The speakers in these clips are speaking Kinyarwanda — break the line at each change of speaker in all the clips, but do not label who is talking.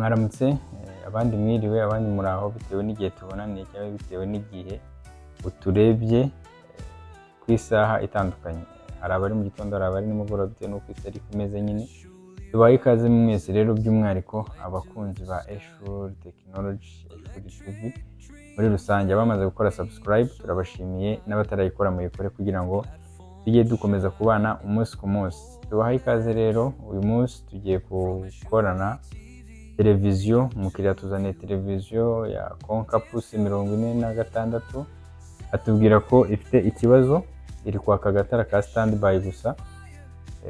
Mwaramutse abandi mwiriwe abandi muraho bitewe n'igihe tubonaniye cyangwa bitewe n'igihe uturebye ku isaha itandukanye. Hari abari mu gitondo, hari abari nimugoroba bitewe n'uko isi ari kumeze nyine. Tubaye ikaze mwese rero by'umwihariko abakunzi ba Eshuli Technology, Eshuli TV muri rusange. Abamaze gukora subscribe turabashimiye, n'abatarayikora muyikore kugira ngo tujye dukomeza kubana umunsi ku munsi. Tubaye ikaze rero, uyu munsi tugiye gukorana televiziyo. Umukiriya tuzaniye televiziyo ya konka pusi 46, atubwira ko ifite ikibazo, iri kwaka agatara ka standby gusa,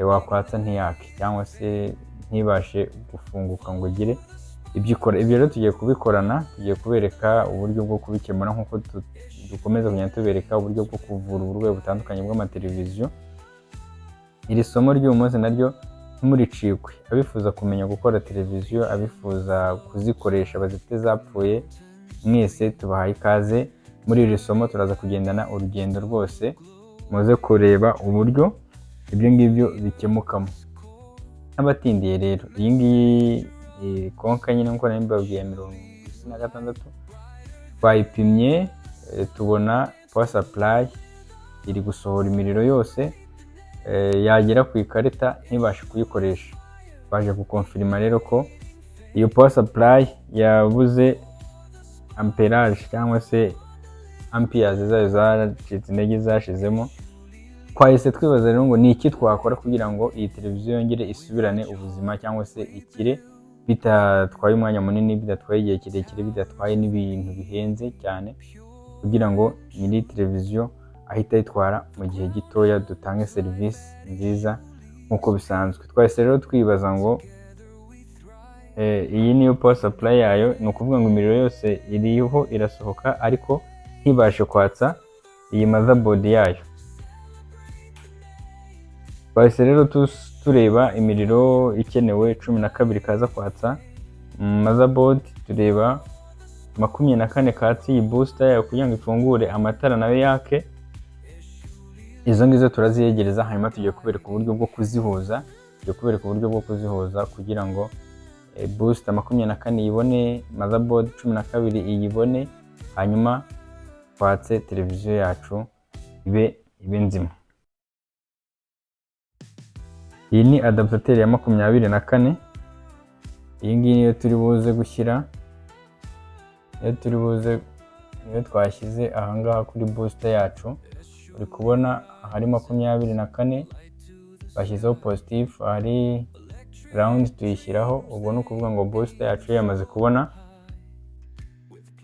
wakwatsa ntiyake cyangwa se ntibashe gufunguka ngo gire ibyo ikora. Ibyo rero tugiye kubikorana, tugiye kubereka uburyo bwo kubikemura nk'uko dukomeza kugenda tubereka uburyo bwo kuvura uburwayi butandukanye bw'amateleviziyo. Iri somo ry'uyu munsi naryo ntimuricikwe. Abifuza kumenya gukora televiziyo, abifuza kuzikoresha bazifite zapfuye, mwese tubahaye ikaze. Muri iri somo turaza kugendana urugendo rwose, muze kureba uburyo ibyo ngibyo bikemukamo. N'abatindiye rero, iyi ngiyi konka nyine nk'uko nari mbabwiye 46 twayipimye, tubona power supply iri gusohora imiriro yose, yagera ku ikarita ntibashe kuyikoresha. Baje gukonfirima rero ko iyo power supply yabuze amperage cyangwa se amperes zayo zacitse intege zashizemo. Twahise twibaza rero ngo ni iki twakora kugira ngo iyi televiziyo yongere isubirane ubuzima cyangwa se ikire bitatwaye umwanya munini, bidatwaye igihe kirekire, bidatwaye n'ibintu bihenze cyane, kugira ngo nyiri televiziyo ahita yitwara mu gihe gitoya, dutange serivisi nziza nk'uko bisanzwe. Twahise rero twibaza ngo iyi niyo power supply yayo, ni ukuvuga ngo imiriro yose iriho irasohoka ariko ntibashe kwatsa iyi motherboard yayo. Twahise rero tureba imiriro ikenewe 12 kaza kwatsa motherboard, tureba 24 katsi iyi booster yayo kugira ngo ifungure amatara nayo yake. Izo ngizo turaziyegereza, hanyuma tugiye kubereka uburyo bwo kuzihuza, kugira ngo booster 24 yibone, motherboard 12 iyibone, hanyuma twatse televiziyo yacu ibe nzima. Iyi ni adaptateur ya 24. Iyi ngiyi niyo turi buze gushyira, niyo twashyize ahangaha kuri booster yacu. Uri kubona hari 24 bashyizeho positive, hari ground tuyishyiraho. Ubwo ni ukuvuga ngo booster yacu yamaze kubona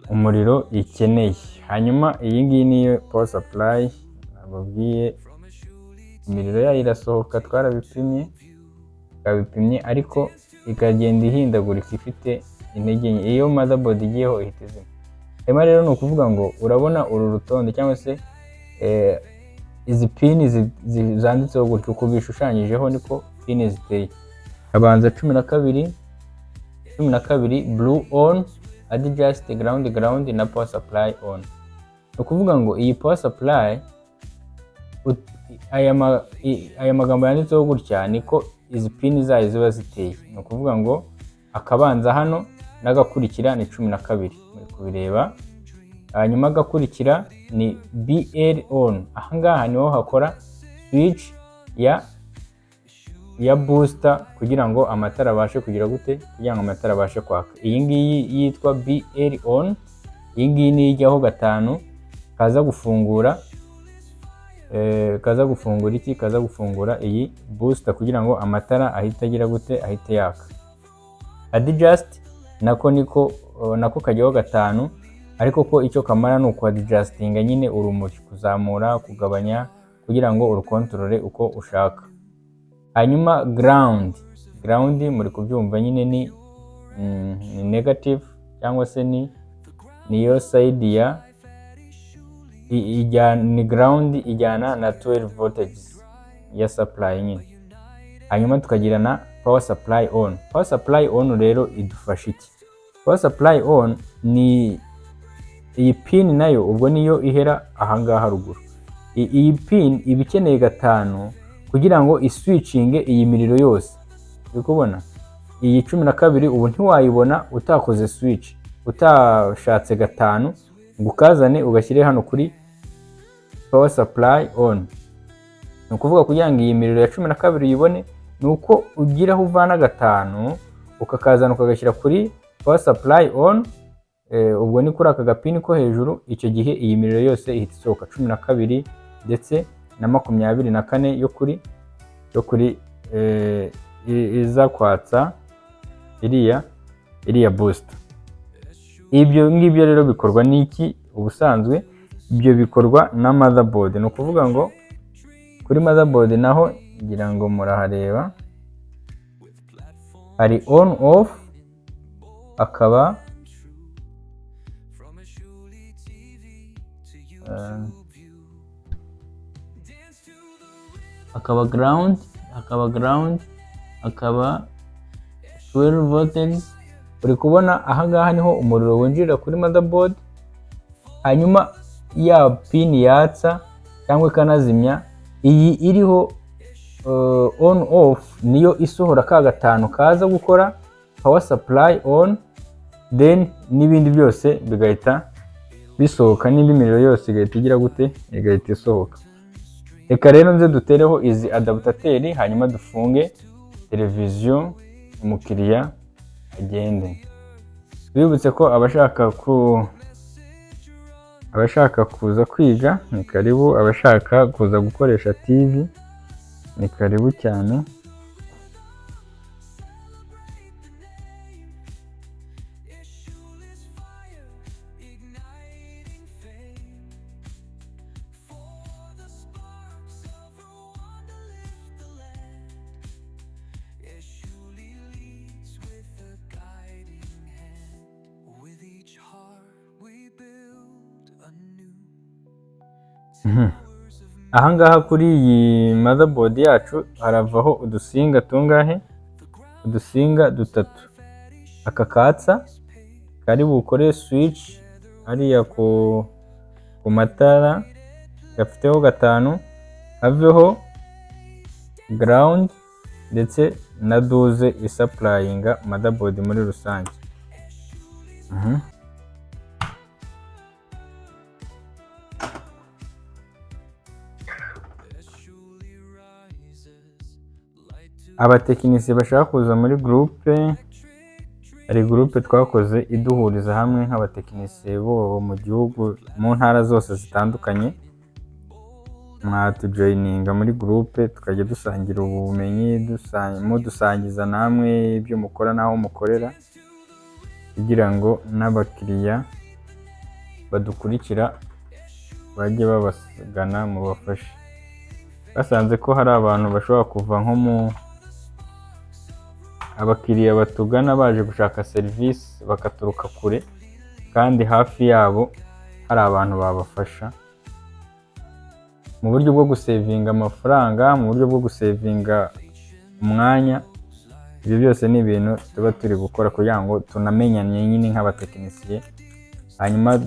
umuriro ikeneye. Hanyuma iyi ngiyi niyo power supply nababwiye, imiriro yayo irasohoka, twabipimye ariko ikagenda ihindagurika, ifite intege nke. Iyo motherboard igiyeho ihita izima. Hanyuma rero ni ukuvuga ngo urabona uru rutonde cyangwa se izi pin zanditseho gutyo uko bishushanyijeho niko pin ziteye. Habanza 12 blue on, adjust ground na power supply on. Ni ukuvuga ngo iyi power supply, aya magambo yanditseho gutya niko izi pin zayo ziba ziteye. Ni ukuvuga ngo akabanza hano n'agakurikira ni 12, muri kubireba. Hanyuma agakurikira ni BL on. Ahangaha niho hakora switch ya booster kugira ngo amatara abashe kugira gute, kugira ngo amatara abashe kwaka. Iyi ngiyi yitwa BL on. Iyi ngiyi ni ijyaho 5 kaza gufungura iyi booster kugira ngo amatara ahita agira gute, ahita yaka. Adjust nako kajyaho 5, ariko ko icyo kamara ni uko adjustinga nyine urumuri, kuzamura kugabanya, kugira ngo urukontorore uko ushaka. Hanyuma ground muri kubyumva nyine ni negative cyangwa se niyo side ya ni ground ijyana na 12 voltage ya supply nyine. Hanyuma tukagira na power supply on. Power supply on rero idufasha iki? Power supply on ni iyi pin nayo, ubwo niyo ihera ahangaha ruguru. Iyi pin iba ikeneye 5 kugira ngo iswitchinge iyi miriro yose. Uri kubona iyi 12 ubu ntiwayibona utakoze switch, utashatse gatanu ngo ukazane ugashyire hano kuri power supply on. Ni ukuvuga kugira ngo iyi miriro ya 12 uyibone ni uko ugiraho uvana gatanu ukakazana ukagashyira kuri power supply on, ubwo ni kuri aka gapini ko hejuru. Icyo gihe iyi miriro yose ihita isohoka 12 ndetse na 24 yo kuri iza kwatsa iriya booster. Ibyo ngibyo rero bikorwa n'iki? Ubusanzwe ibyo bikorwa na motherboard. Ni ukuvuga ngo kuri motherboard naho ngira ngo murahareba hari on off, akaba ground, akaba 12 volts. Uri kubona aha ngaha niho umuriro winjirira kuri motherboard, hanyuma ya pin yatsa cyangwa ikanazimya. Iyi iriho on off niyo isohora ka gatanu kaza gukora power supply on, then n'ibindi byose bigahita bisohoka, n'indi miriro yose igahita igira gute, igahita isohoka. Reka rero nze dutereho izi adaptateri hanyuma dufunge televiziyo umukiriya agende. Twibutse ko abashaka kuza kwiga ni karibu, abashaka kuza gukoresha TV ni karibu cyane. Ahangaha kuri iyi motherboard yacu haravaho udusinga tungahe? Udusinga 3. Aka katsa kari bukore switch hariya ku matara gafiteho gatanu, haveho ground ndetse na 12 isupplyinga motherboard muri rusange. Abatekinisiye bashaka kuza muri groupe, hari groupe twakoze iduhuriza hamwe nk'abatekinisiye bo mu gihugu mu ntara zose zitandukanye. Mwatujoininga muri groupe tukajya dusangira ubumenyi, dusangiza namwe ibyo mukora naho mukorera, kugira ngo n'abakiriya badukurikira bajye babasagana mu bafashe. Basanze ko hari abantu bashobora kuva nko mu abakiriya batugana baje gushaka serivisi bakaturuka kure, kandi hafi yabo hari abantu babafasha mu buryo bwo gusevinga amafaranga, mu buryo bwo gusevinga umwanya. Ibyo byose ni ibintu tuba turi gukora kugira ngo tunamenyane nyine nk'abatekinisiye, hanyuma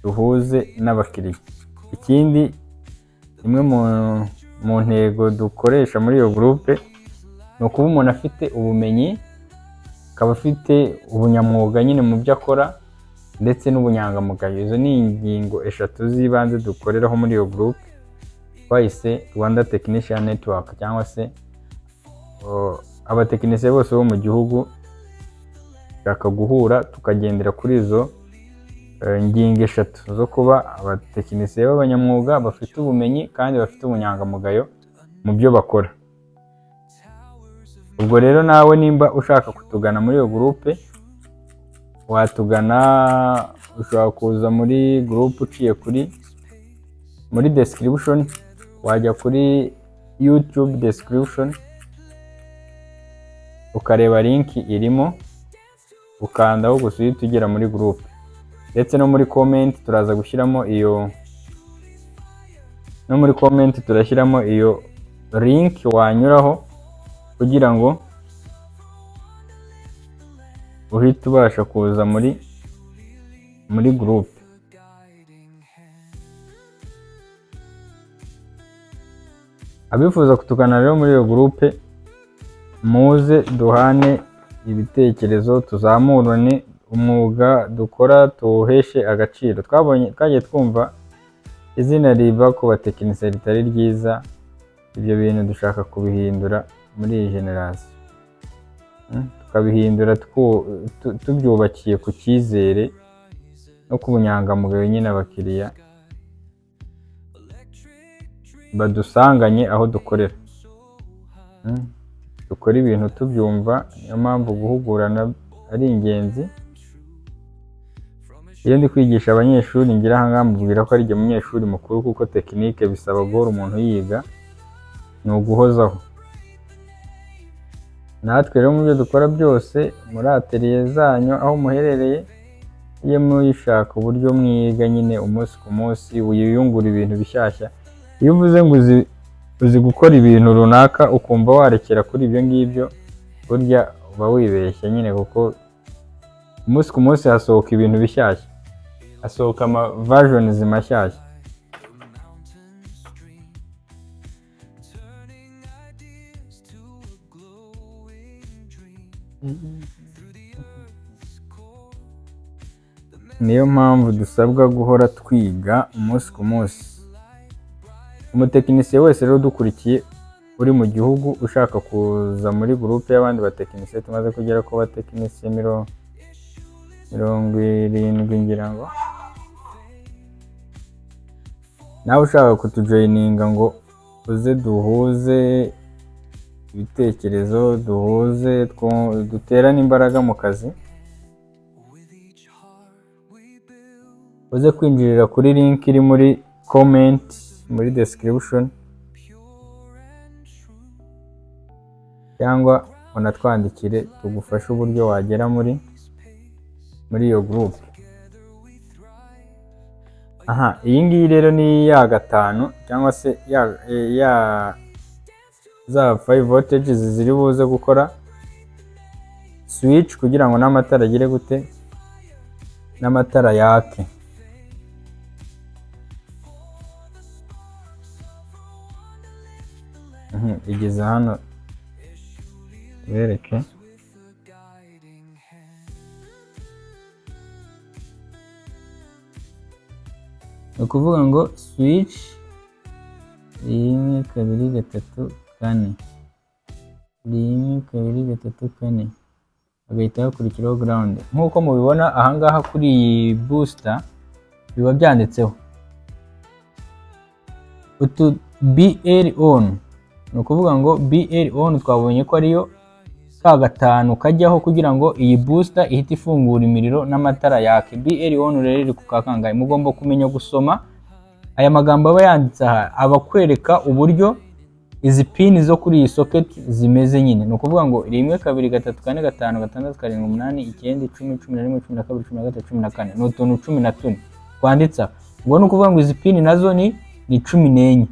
duhuze n'abakiriya. Ikindi, imwe mu ntego dukoresha muri iyo groupe ni ukuba umuntu afite ubumenyi, akaba afite ubunyamwuga nyine mu byo akora, ndetse n'ubunyangamugayo. Izo ni ingingo 3 z'ibanze dukoreraho muri iyo groupe twayise Rwanda Technician Network, cyangwa se abatekinisiye bose bo mu gihugu bashaka guhura tukagendera kuri izo ingingo 3 zo kuba abatekinisiye b'abanyamwuga bafite ubumenyi kandi bafite ubunyangamugayo mu byo bakora. Ubwo rero nawe nimba ushaka kutugana muri iyo groupe, watugana, ushobora kuza muri groupe uciye muri description, wajya kuri YouTube description ukareba link irimo, ukandaho gusa uhita ugera muri groupe. Ndetse no muri comment turaza gushyiramo turashyiramo iyo link wanyuraho kugira ngo uhite ubasha kuza muri groupe. Abifuza kutugana rero muri iyo groupe muze duhane ibitekerezo, tuzamurane umwuga dukora tuwuheshe agaciro. Twagiye twumva izina riva ku batekinisiye ritari ryiza, ibyo bintu dushaka kubihindura muri iyi generasiyo, tukabihindura tubyubakiye ku cyizere no ku bunyangamugayo nyine abakiriya badusanganye aho dukorera. Dukora ibintu tubyumva, niyo mpamvu guhugurana ari ingenzi. Iyo ndi kwigisha abanyeshuri ngira ahangaha mubwira ko ari jye munyeshuri mukuru, kuko tekinike bisaba guhora umuntu yiga, ni uguhozaho. Natwe rero mu byo dukora byose muri atelier zanyu aho muherereye, iyo muyishaka uburyo mwiga nyine umunsi ku munsi, wiyungura ibintu bishyashya. Iyo uvuze ngo uzi gukora ibintu runaka ukumva warekera kuri ibyo ngibyo, burya uba wibeshya nyine, kuko umunsi ku munsi hasohoka ibintu bishyashya, hasohoka ama versions mashyashya. Niyo mpamvu dusabwa guhora twiga umunsi ku munsi. Umutekinisiye wese rero dukurikiye uri mu gihugu ushaka kuza muri groupe y'abandi batekinisiye, tumaze kugera ku batekinisiye 70 ngira ngo, nawe ushaka kutujoyininga ngo uze duhuze ibitekerezo, duhuze duterane imbaraga mu kazi, uze kwinjirira kuri link iri muri comment, muri description, cyangwa unatwandikire tugufashe uburyo wagera muri iyo group. Iyi ngiyi rero ni ya gatanu, cyangwa se za 5 voltages ziri buze gukora switch kugira ngo n'amatara agire gute, n'amatara yake. Igeze hano bereke. Ni ukuvuga ngo switch 1 2 3 4, 1 2 3 4, agahita hakurikiraho ground. Nk'uko mubibona ahangaha kuri iyi booster biba byanditseho utu BL on. Ni ukuvuga ngo BL on twabonye ko ariyo ka gatanu kajyaho kugira ngo iyi booster ihite ifungura imiriro n'amatara yake. BL on rero iri ku kakangaye. Mugomba kumenya gusoma aya magambo aba yanditse aha, aba kwereka uburyo izi pin zo kuri iyi socket zimeze nyine. Ni ukuvuga ngo 1 2 3 4 5 6 7 8 9 10 10 11 12 13 14 ni utuntu 14 twanditse. Ubwo ni ukuvuga ngo izi pin nazo ni 14.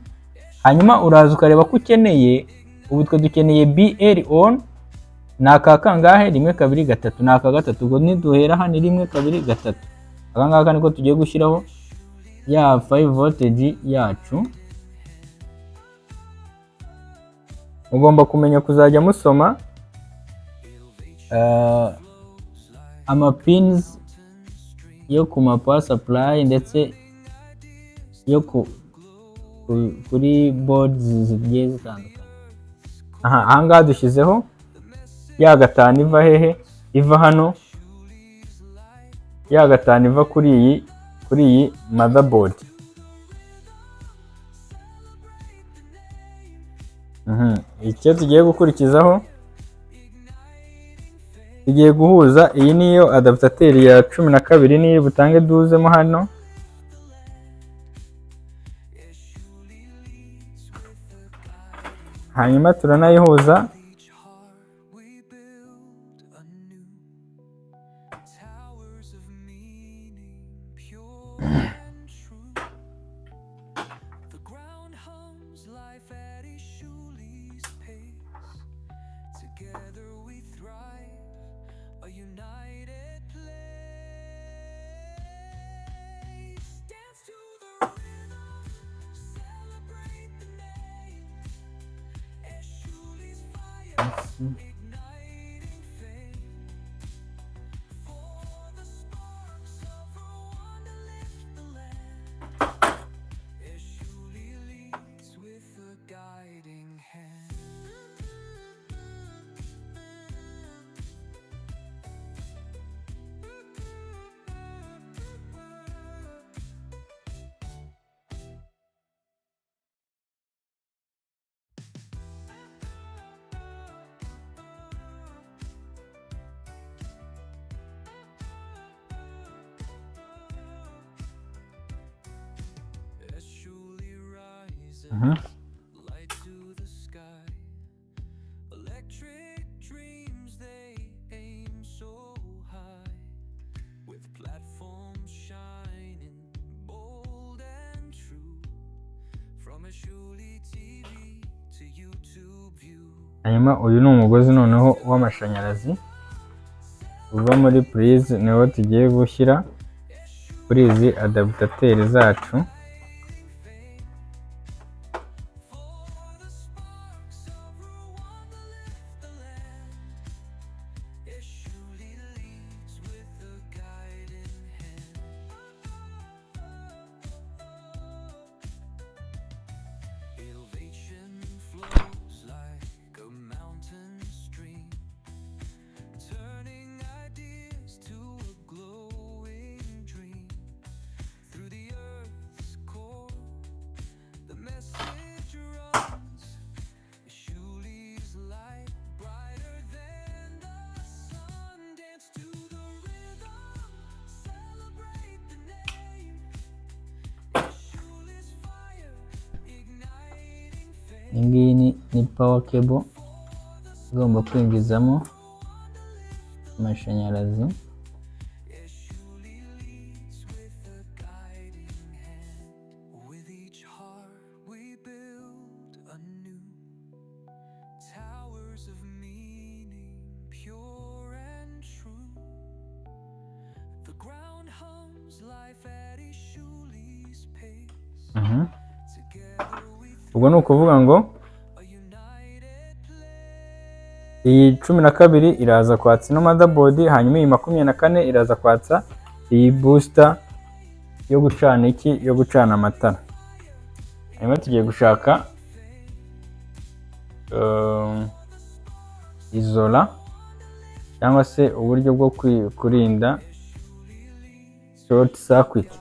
Hanyuma uraza ukareba ko ukeneye, ubu twe dukeneye BL on ni aka kangahe, 1 2 3, ni aka gatatu. Ubwo niduhera hano 1 2 3, aka ngaka niko tugiye gushyiraho ya 5 voltage yacu. Ugomba kumenya kuzajya musoma ama pins yo ku ma power supply ndetse yo kuri boards zigiye zitandukanye. Ahangaha dushyizeho ya gatanu iva hehe, iva hano, ya gatanu iva kuri iyi motherboard. Icyo tugiye gukurikizaho, tugiye guhuza iyi niyo adaptateur ya 12 niyo butange duzemo hano. Hanyuma turanayihuza
Light to the sky, electric dreams they aim so high, with platforms shining bold and true, from Eshuli TV to YouTube view.
hanyuma uyu ni umugozi noneho w'amashanyarazi uva muri purize, niwo tugiye gushyira kuri izi adaptateri zacu. Iyi ngiyi ni power cable igomba kwinjizamo amashanyarazi. Ubwo ni ukuvuga ngo iyi 12 iraza kwatsa ino motherboard, hanyuma iyi 24 iraza kwatsa iyi booster yo gucana iki, yo gucana amatara. Hanyuma tugiye gushaka izola cyangwa se uburyo bwo kurinda short circuit.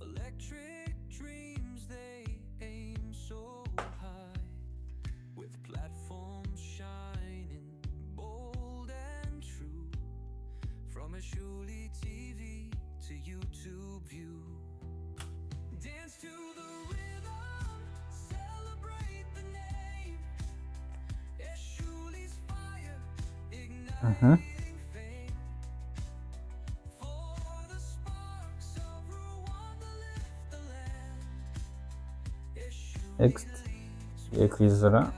Electric dreams they aim so high, with platforms shining bold and true, from Eshuli TV to YouTube view. Dance to the rhythm, celebrate the name, Eshuli's fire igniting.
Next tugiye kwizora.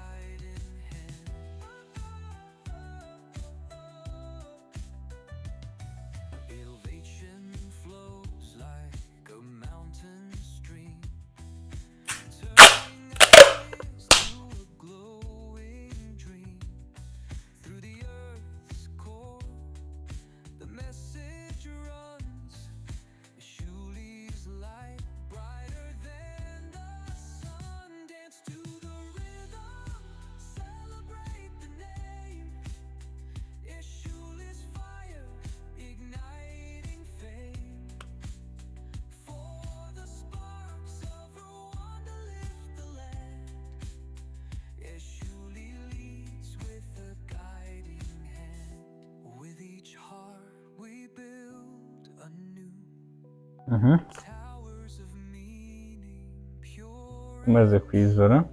Tumaze kwizora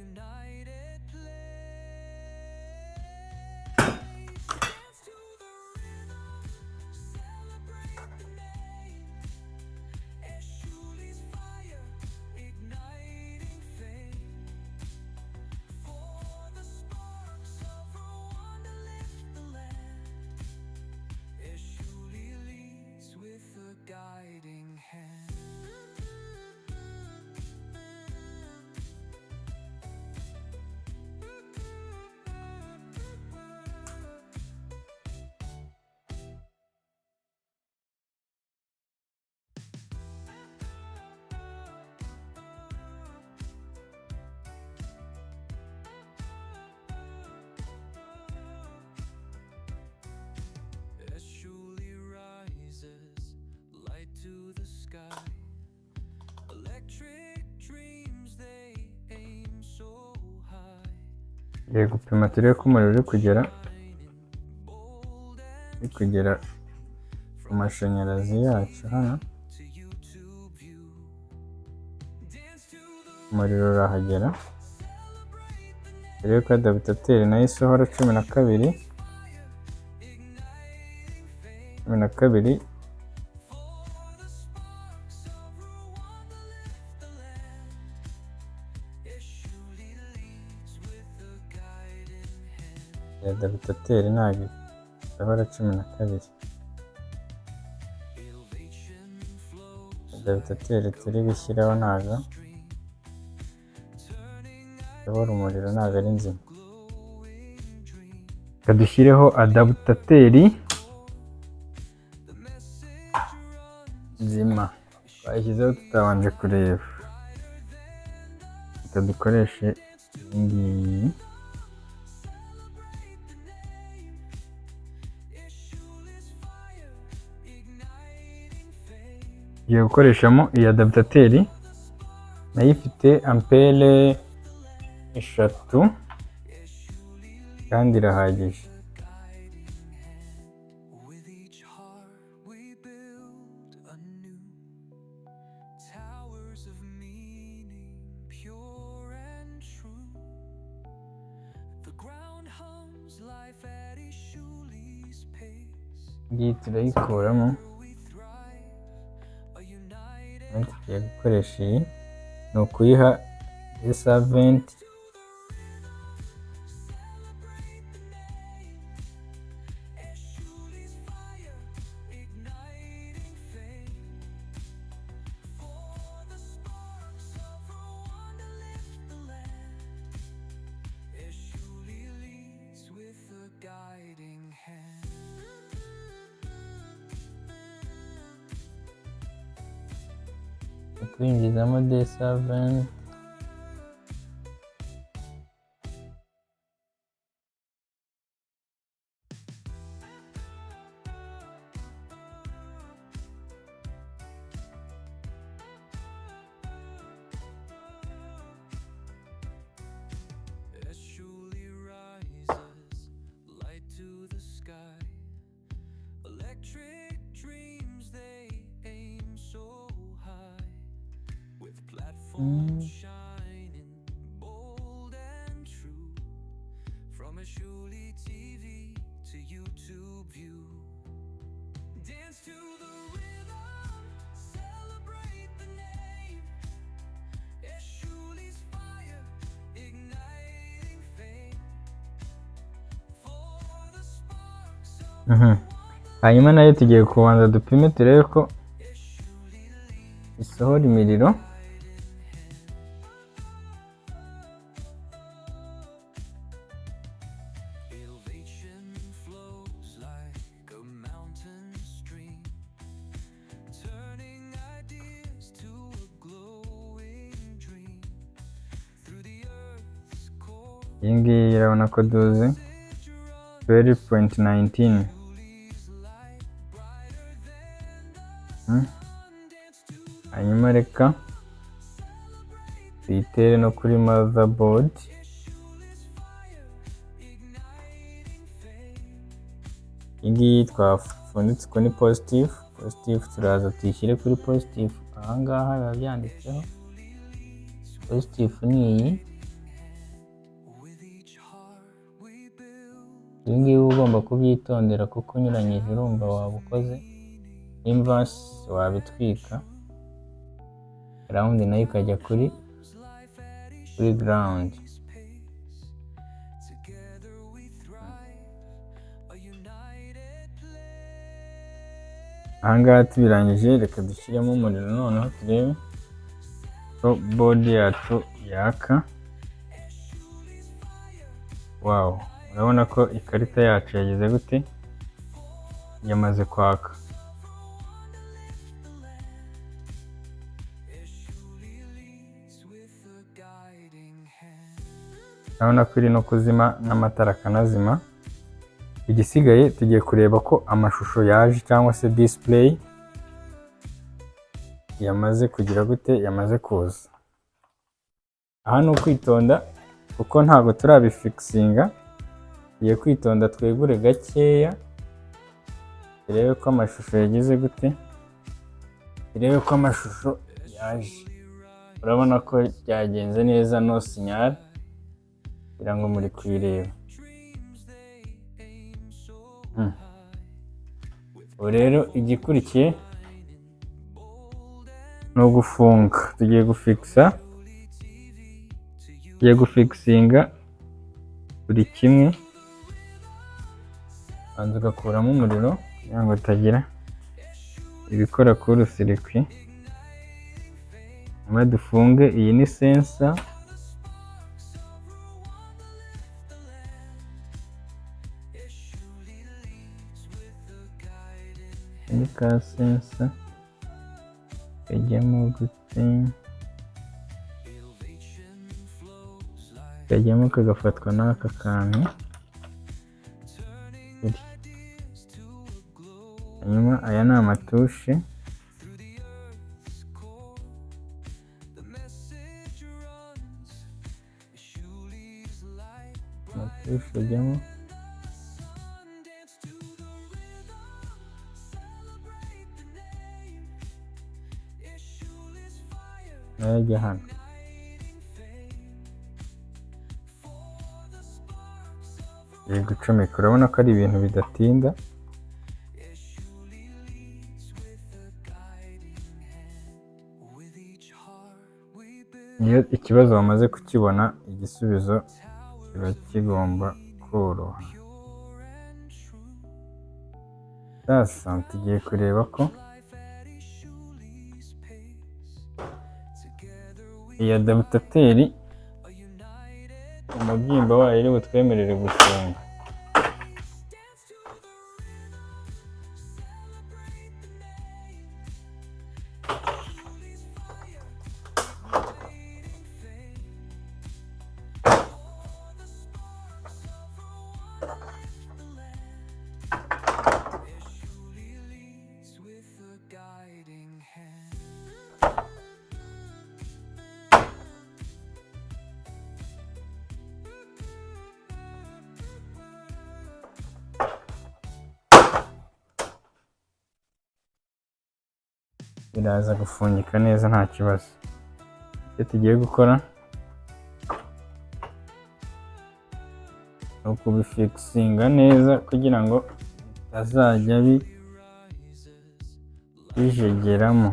united place. Dance to the rhythm, celebrate the name. Eshuli's fire, igniting fame. For the sparks of Rwanda lift the land. Eshuli leads with a guiding hand. Eshuli rises, light to the sky. Electric dreams, they aim so high.
Ngiye gupima turebe ko umuriro uri kugera ku mashanyarazi yacu hano. Umuriro urahagera. Turebe ko adaptateri nayo isohora 12. Adaptateri ntabwo isohora 12. Adaptateri turi gushyiraho ntabwo isohora umuriro, ntabwo ari nzima. Reka dushyireho adaptateri nzima twashyizeho tutabanje kureba. Reka dukoreshe iyi ngiyi. Ngiye gukoreshamo iyi adaptateri, nayo ifite ampere 3 kandi irahagije.
With each heart we build anew, towers of meaning, pure and true. The ground hums life at Eshuli's pace.
Ngiyi turayikuramo.
We thrive, a united
Tugiye gukoresha iyi, ni ukuyiha servant.
Eshuli's fire, igniting fame. For the sparks of Rwanda lift the land. Eshuli leads with a guiding hand.
Kwinjizamo de servant.
Eshuli rises, light to the sky. Electric dreams, they aim so high. With platforms shining bold and true. From Eshuli TV to YouTube view. Dance to the rhythm, celebrate the name. Eshuli's fire, igniting fame. For the sparks of
Hanyuma nayo tugiye kubanza dupime turebe ko isohora imiriro.
Elevation flows like a mountain stream, turning ideas to a glowing dream. Through the earth's core,
Iyi ngiyi urabona ko duze 12.19. Hanyuma reka tuyitere no kuri motherboard. Iyi ngiyi twafunditse ko ni positive. Turaza tuyishyire kuri positive. Ahangaha biba byanditseho positive ni iyi, ibi ngibi uba ugomba kubyitondera kuko unyuranyije urumva waba ukoze inverse, wabitwika rawundi nayo ikajya kuri ground. Ahangaha tubirangije reka dushyiremo umuriro noneho turebe ko board yacu yaka. Wow, urabona ko ikarita yacu yagize gute, yamaze kwaka. Urabona ko iri no kuzima n'amatara akanazima. Igisigaye tugiye kureba ko amashusho yaje cyangwa se display yamaze kugira gute, yamaze kuza. Aha ni ukwitonda kuko ntabwo turabifikisinga, tugiye kwitonda twegure gakeya turebe ko amashusho yagize gute, turebe ko amashusho yaje. Urabona ko byagenze neza, no sinyal, kugira ngo muri kuyireba. Ubu rero igikurikiye ni ugufunga. Tugiye gufikisinga buri kimwe. Banza ugakuramo umuriro kugira ngo utagira ibikora kuri sirikwi. Nyuma dufunge, iyi ni sensor. Ni ka sensor kajyamo gute, kajyamo kagafatwa n'aka kantu. Hanyuma aya ni amatushe, amatushe ajyamo. Nayo ajya hano. Iri gucomeka, urabona ko ari ibintu bidatinda. Iyo ikibazo wamaze kukibona, igisubizo kiba kigomba koroha. Sasa tugiye kureba ko iyi adaptateri umubyimba wayo iri butwemerere gufunga. Biraza gufungika neza nta kibazo. Icyo tugiye gukora ni ukubifikisinga neza kugira ngo bitazajya bijegeramo.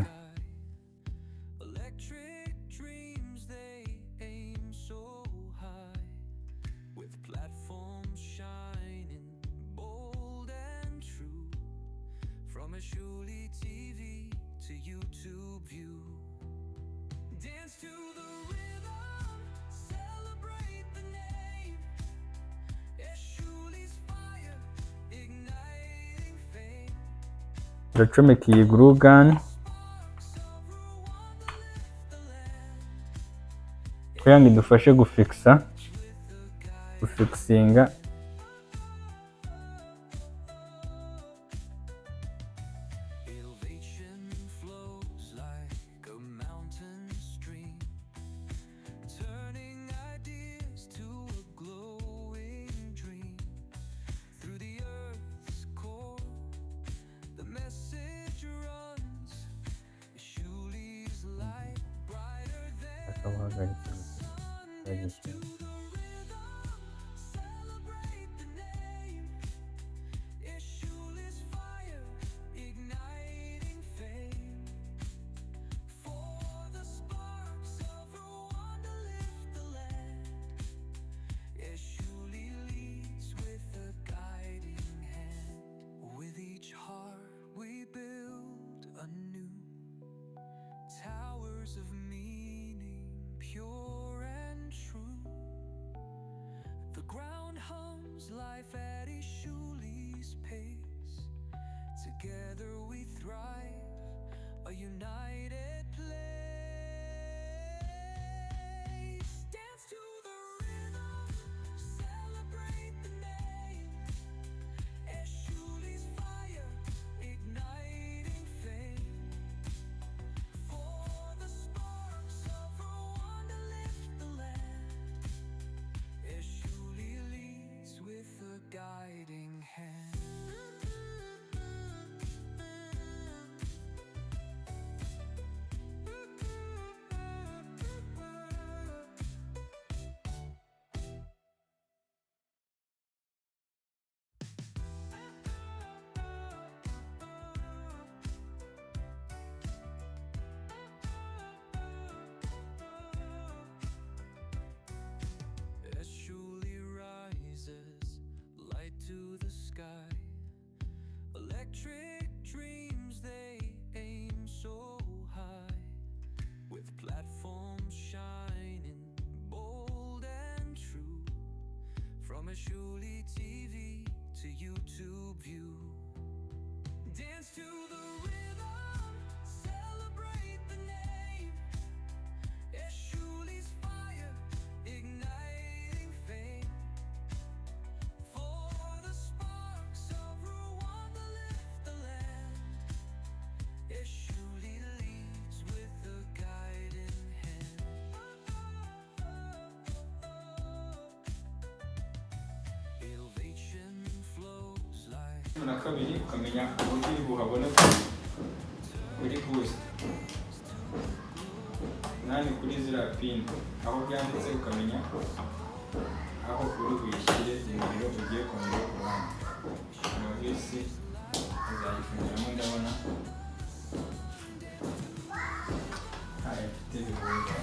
Eshuli TV to YouTube view. Dance to the rhythm, celebrate the name. Eshuli's fire, igniting fame.
Turacomeka iyi glue gun kugira ngo idufashe gufikisinga
towers of meaning, pure and true. The ground hums life at Eshuli's pace. Together we thrive, a united place. Dance to the rhythm, celebrate the name. Eshuli's fire, igniting fame. For the sparks of Rwanda lift the land. Eshuli leads with a guiding hand. Eshuli rises, light to the sky. Electric dreams, they aim so high. With platforms shining bold and true. From Eshuli TV to YouTube view. Dance to the rhythm, celebrate the name. Eshuli's fire, igniting fame. For the sparks of Rwanda lift the land. Eshuli leads with a guiding hand. Innovation flows like
na kabiri ukamenya uburyo uri buhabone uri kuza nani kuri ziriya pin aho byanditse ukamenya aho uri buyishyire umuriro ugiye kongera ku ruhande iyo visi uzayifungiramo ndabona ifite ibihumbi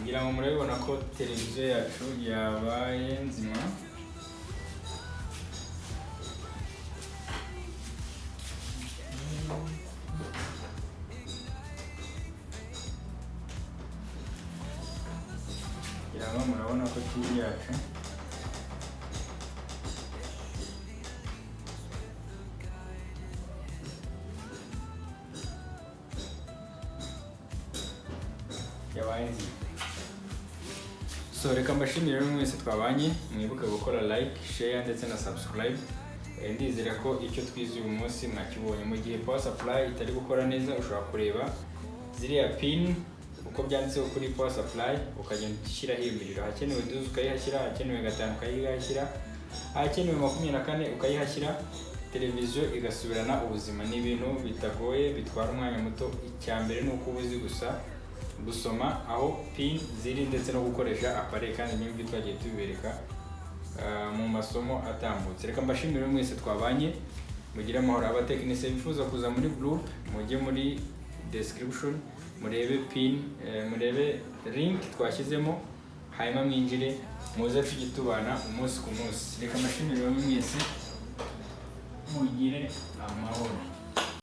ngira ngo murabibona ko televiziyo yacu yabaye nzima. Ngira ngo murabona ko TV yacu yabaye nzima. So reka mbashimire mwese twabanye, mwibuke gukora like, share ndetse na subscribe. Ndizera ko icyo twize uyu munsi mwakibonye. Mu gihe power supply itari gukora neza ushobora kureba ziriya pin uko byanditseho kuri power supply ukagenda ushyiraho imiriro. Hakenewe 12 ukayihashyira, hakenewe 5 ukayihashyira, hakenewe 24 ukayihashyira, televiziyo igasubirana ubuzima. Ni ibintu bitagoye bitwara umwanya muto. Icyambere ni uko ubuzi gusa gusoma aho pin ziri ndetse no gukoresha appareil kandi n'ibyo twagiye tubibereka mu masomo atambutse. Reka mbashimire mwese twabanye, mugire amahoro. Abatekinisiye bifuza kuza muri group mujye muri description murebe pin, murebe link twashyizemo, hanyuma mwinjire muze tugitubana umunsi ku munsi. Reka mbashimire mwese, mugire amahoro.